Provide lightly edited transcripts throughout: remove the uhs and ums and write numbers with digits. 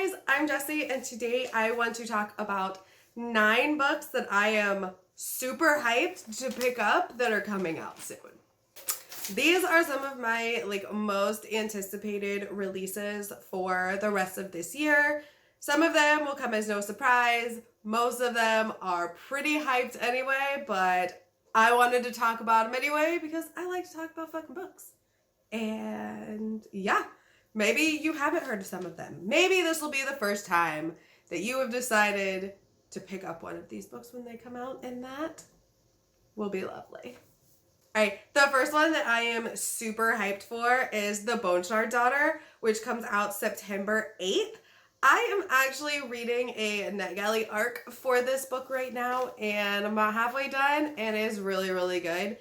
guys, I'm Jessie, and today I want to talk about 9 books that I am super hyped to pick up that are coming out soon. These are some of my most anticipated releases for the rest of this year. Some of them will come as no surprise. Most of them are pretty hyped anyway, but I wanted to talk about them anyway because I like to talk about fucking books. And yeah, maybe you haven't heard of some of them. Maybe this will be the first time that you have decided to pick up one of these books when they come out, and that will be lovely. Alright, the first one that I am super hyped for is The Bone Shard Daughter, which comes out September 8th. I am actually reading a NetGalley arc for this book right now, and I'm about halfway done, and it is really, really good.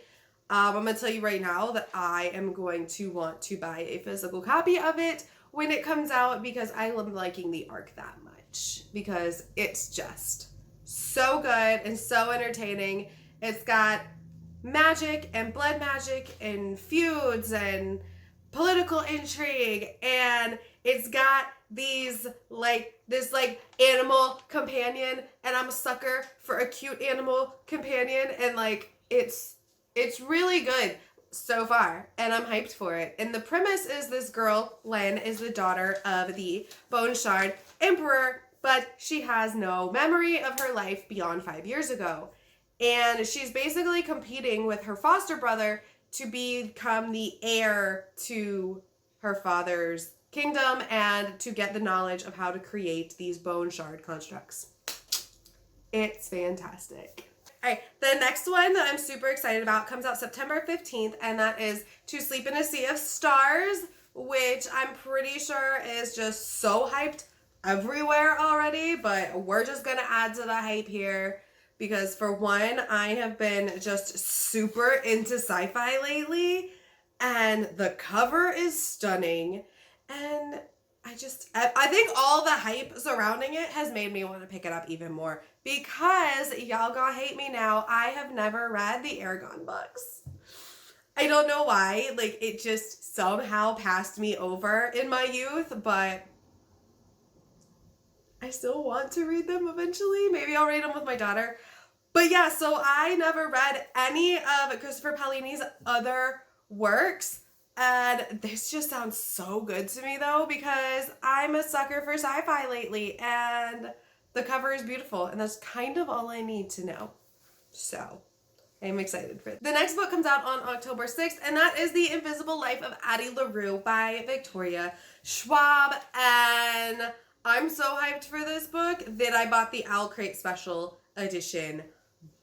I'm going to tell you right now that I am going to want to buy a physical copy of it when it comes out because I am liking the arc that much. Because it's just so good and so entertaining. It's got magic and blood magic and feuds and political intrigue, and it's got this animal companion, and I'm a sucker for a cute animal companion, and it's really good so far, and I'm hyped for it. And the premise is this girl, Lynn, is the daughter of the Bone Shard Emperor, but she has no memory of her life beyond 5 years ago. And she's basically competing with her foster brother to become the heir to her father's kingdom and to get the knowledge of how to create these bone shard constructs. It's fantastic. Alright, the next one that I'm super excited about comes out September 15th, and that is To Sleep in a Sea of Stars, which I'm pretty sure is just so hyped everywhere already, but we're just gonna add to the hype here because, for one, I have been just super into sci-fi lately, and the cover is stunning, and I think all the hype surrounding it has made me want to pick it up even more because, y'all gonna hate me now, I have never read the Aragon books. I don't know why, it just somehow passed me over in my youth, but I still want to read them eventually. Maybe I'll read them with my daughter. But yeah, so I never read any of Christopher Paolini's other works. And this just sounds so good to me, though, because I'm a sucker for sci-fi lately, and the cover is beautiful, and that's kind of all I need to know. So, I'm excited for it. The next book comes out on October 6th, and that is The Invisible Life of Addie LaRue by Victoria Schwab, and I'm so hyped for this book that I bought the Owl Crate Special Edition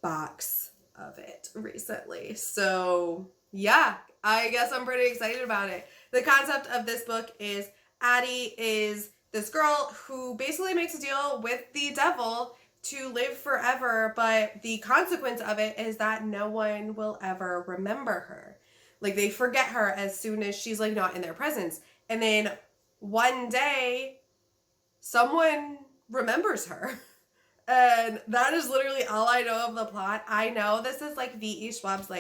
box of it recently. So, yeah. I guess I'm pretty excited about it. The concept of this book is Addie is this girl who basically makes a deal with the devil to live forever, but the consequence of it is that no one will ever remember her. They forget her as soon as she's not in their presence. And then one day, someone remembers her. And that is literally all I know of the plot. I know this is V.E. Schwab's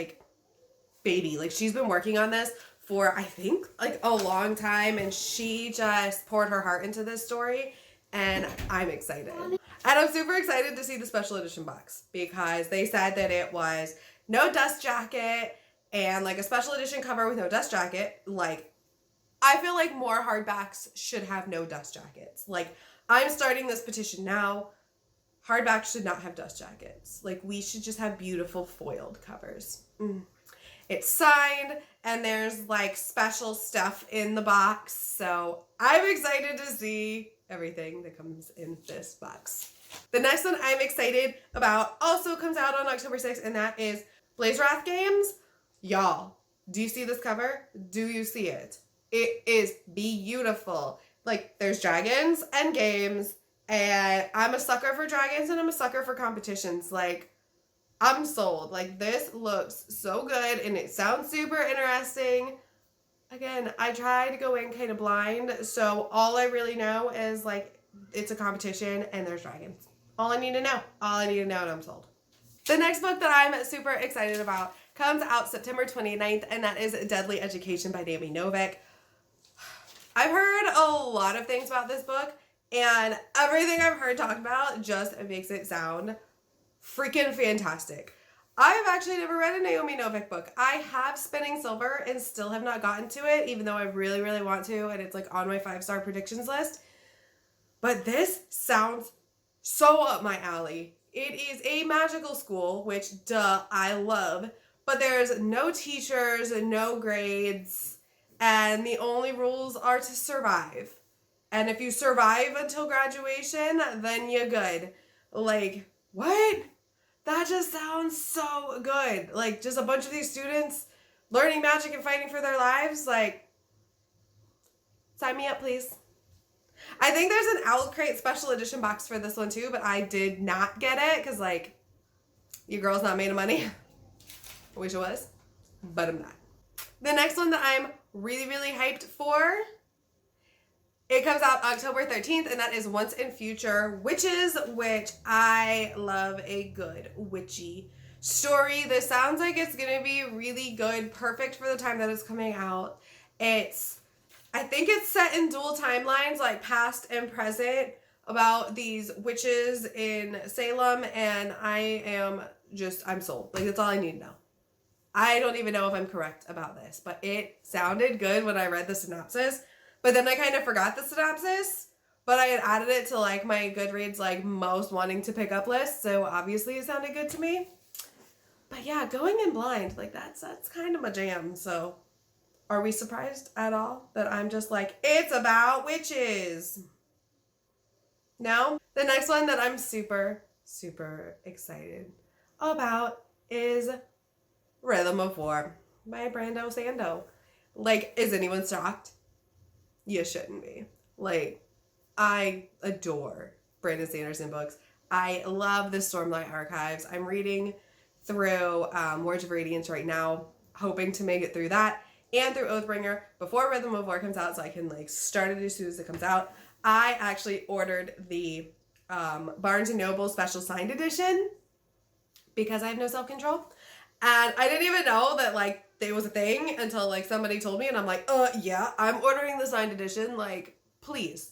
baby. She's been working on this for, I think, a long time, and she just poured her heart into this story, and I'm excited. And I'm super excited to see the special edition box because they said that it was no dust jacket and a special edition cover with no dust jacket. I feel more hardbacks should have no dust jackets. I'm starting this petition now. Hardbacks should not have dust jackets. We should just have beautiful foiled covers. It's signed, and there's special stuff in the box, so I'm excited to see everything that comes in this box. The next one I'm excited about also comes out on October 6th, and that is Blaze Wrath Games. Y'all, do you see this cover? Do you see it? It is beautiful. There's dragons and games, and I'm a sucker for dragons, and I'm a sucker for competitions. I'm sold. This looks so good, and it sounds super interesting. Again, I try to go in kind of blind, so all I really know is, it's a competition, and there's dragons. All I need to know. All I need to know, and I'm sold. The next book that I'm super excited about comes out September 29th, and that is Deadly Education by Naomi Novik. I've heard a lot of things about this book, And everything I've heard talked about just makes it sound freaking fantastic. I've actually never read a Naomi Novik book. I have Spinning Silver and still have not gotten to it, even though I really, really want to, and it's like on my 5-star predictions list. But this sounds so up my alley. It is a magical school, which, duh, I love. But there's no teachers and no grades, and the only rules are to survive. And if you survive until graduation, then you're good. Like, what? That just sounds so good. Like, just a bunch of these students learning magic and fighting for their lives. Like, sign me up, please. I think there's an Owl Crate special edition box for this one too, but I did not get it because, like, your girl's not made of money. I wish it was, but I'm not. The next one that I'm really, really hyped for, it comes out October 13th, and that is Once and Future Witches, which I love a good witchy story. This sounds like it's going to be really good, perfect for the time that it's coming out. I think it's set in dual timelines, like past and present, about these witches in Salem, and I'm sold. Like, that's all I need to know. I don't even know if I'm correct about this, but it sounded good when I read the synopsis. But then I kind of forgot the synopsis, but I had added it to like my Goodreads like most wanting to pick up list, so obviously it sounded good to me. But yeah, going in blind, like that's kind of my jam. So are we surprised at all that I'm just like, it's about witches? No? The next one that I'm super, super excited about is Rhythm of War by Brando Sando. Like, is anyone shocked? You shouldn't be. Like, I adore Brandon Sanderson books. I love the Stormlight Archives. I'm reading through Words of Radiance right now, hoping to make it through that and through Oathbringer before Rhythm of War comes out so I can like start it as soon as it comes out. I actually ordered the Barnes & Noble special signed edition because I have no self-control. And I didn't even know that like there was a thing until like somebody told me, and I'm like, yeah, I'm ordering the signed edition. Like, please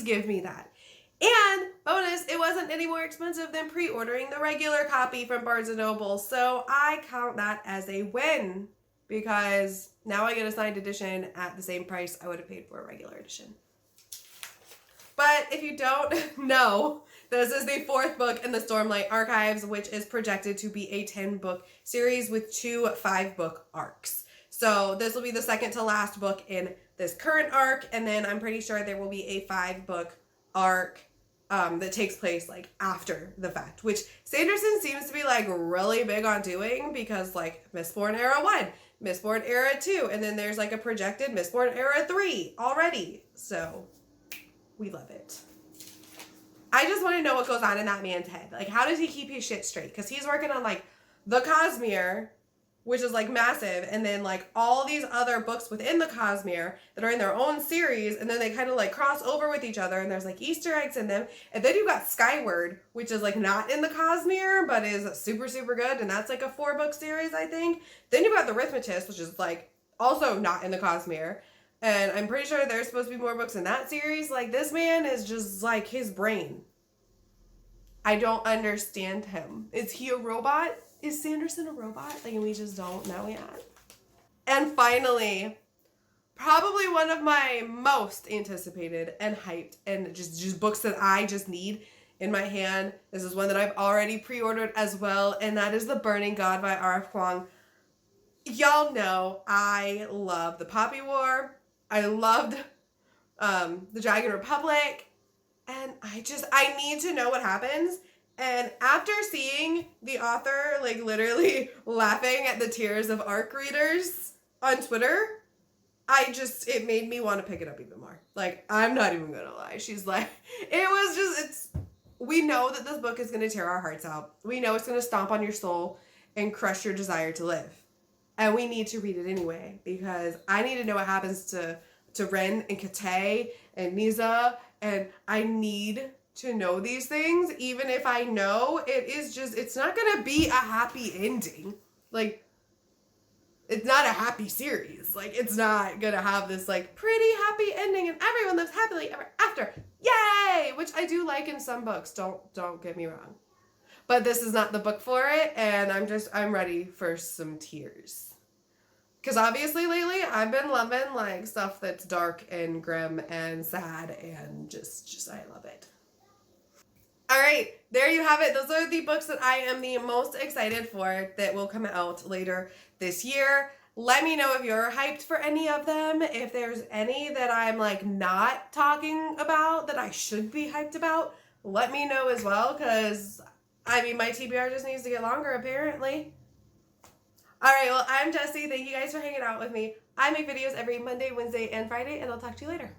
give me that. And bonus, it wasn't any more expensive than pre-ordering the regular copy from Barnes & Noble. So I count that as a win because now I get a signed edition at the same price I would have paid for a regular edition. But if you don't know, this is the 4th book in the Stormlight Archives, which is projected to be a 10-book series with 2 5-book arcs. So this will be the second to last book in this current arc, and then I'm pretty sure there will be a 5-book arc that takes place like after the fact, which Sanderson seems to be like really big on doing because like Mistborn Era 1, Mistborn Era 2, and then there's like a projected Mistborn Era 3 already. So we love it. I just want to know what goes on in that man's head. Like, how does he keep his shit straight? Because he's working on, like, The Cosmere, which is, like, massive, and then, like, all these other books within The Cosmere that are in their own series, and then they kind of, like, cross over with each other, and there's, like, Easter eggs in them. And then you've got Skyward, which is, like, not in The Cosmere, but is super, super good, and that's, like, a 4-book series, I think. Then you've got The Arithmetist, which is, like, also not in The Cosmere. And I'm pretty sure there's supposed to be more books in that series. Like, this man is just, like, his brain. I don't understand him. Is he a robot? Is Sanderson a robot? Like, and we just don't know yet. And finally, probably one of my most anticipated and hyped and just books that I just need in my hand. This is one that I've already pre-ordered as well, and that is The Burning God by R.F. Kuang. Y'all know I love The Poppy War. I loved The Dragon Republic, and I need to know what happens. And after seeing the author, like, literally laughing at the tears of ARC readers on Twitter, it made me want to pick it up even more. Like, I'm not even gonna lie. She's like, we know that this book is gonna tear our hearts out. We know it's gonna stomp on your soul and crush your desire to live. And we need to read it anyway, because I need to know what happens to Ren and Kate and Niza, and I need to know these things, even if I know it's not gonna be a happy ending. Like, it's not a happy series. Like, it's not gonna have this, like, pretty happy ending and everyone lives happily ever after. Yay! which I do like in some books. Don't get me wrong. But this is not the book for it, and I'm ready for some tears. Because obviously lately I've been loving like stuff that's dark and grim and sad and just I love it. All right, there you have it. Those are the books that I am the most excited for that will come out later this year. Let me know if you're hyped for any of them. If there's any that I'm like not talking about that I should be hyped about, let me know as well, because I mean my TBR just needs to get longer apparently. All right, well, I'm Jessie. Thank you guys for hanging out with me. I make videos every Monday, Wednesday, and Friday, and I'll talk to you later.